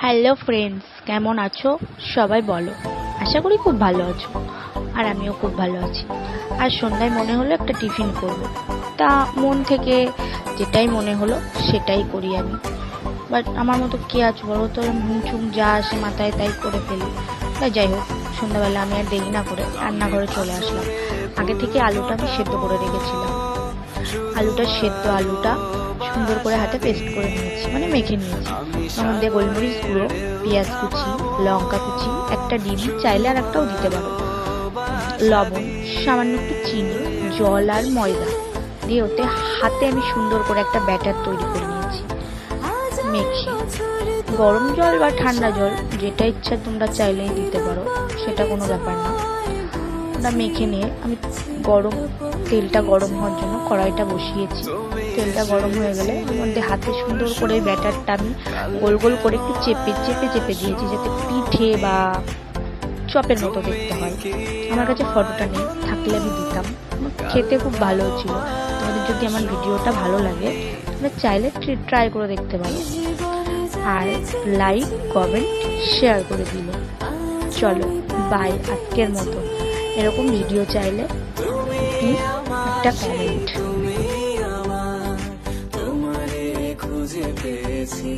Hello friends, কেমন আছো সবাই? বলো। আশা করি খুব ভালো আছো, আর আমিও খুব ভালো আছি। আর সন্ধ্যায় মনে হলো একটা টিফিন করব, তা মন থেকে যেটাই মনে হলো সেটাই করি আমি। বাট আমার মতো কে আছে বলো তো, মুচুম যা আসে মাথায় তাই করে ফেলি। তাই যাই হোক, সন্ধ্যাবেলা আমি আর দেরি না করে রান্নাঘরে চলে আসলাম। আগে থেকে আলুটা আমি সেদ্ধ করে রেখেছিলাম। আলুটা সুন্দর করে হাতে পেস্ট করে নিয়েছি, মানে মেখে নিয়েছি। তার মধ্যে গোলমরিচ গুঁড়ো, পেঁয়াজ কুচি, লঙ্কা কুচি, একটা ডিম, চাইলে আর একটাও দিতে পারো, লবণ, সামান্য একটু চিনি, জল আর ময়দা দিয়ে ওতে হাতে আমি সুন্দর করে একটা ব্যাটার তৈরি করে নিয়েছি। মেখে গরম জল বা ঠান্ডা জল যেটা ইচ্ছা তোমরা চাইলেই দিতে পারো, সেটা কোনো ব্যাপার না। ওটা মেখে নিয়ে আমি তেলটা গরম হওয়ার জন্য কড়াইটা বসিয়েছি। তেলটা গরম হয়ে গেলে ওর মধ্যে হাতে সুন্দর করে ব্যাটারটা আমি গোল গোল করে একটু চেপে চেপে চেপে দিয়েছি, যাতে পিঠে বা চপের মতো দেখতে হয়। আমার কাছে ফটোটা নেই, থাকলে আমি দিতাম। খেতে খুব ভালো ছিল। তোমাদের যদি আমার ভিডিওটা ভালো লাগে তোমরা চাইলে ট্রাই করে দেখতে পারো, আর লাইক, কমেন্ট, শেয়ার করে দিল। চলো বাই, আজকের মতো। এরকম ভিডিও চাইলে প্লিজ একটা কমেন্ট। খুঁজে পেয়েছি।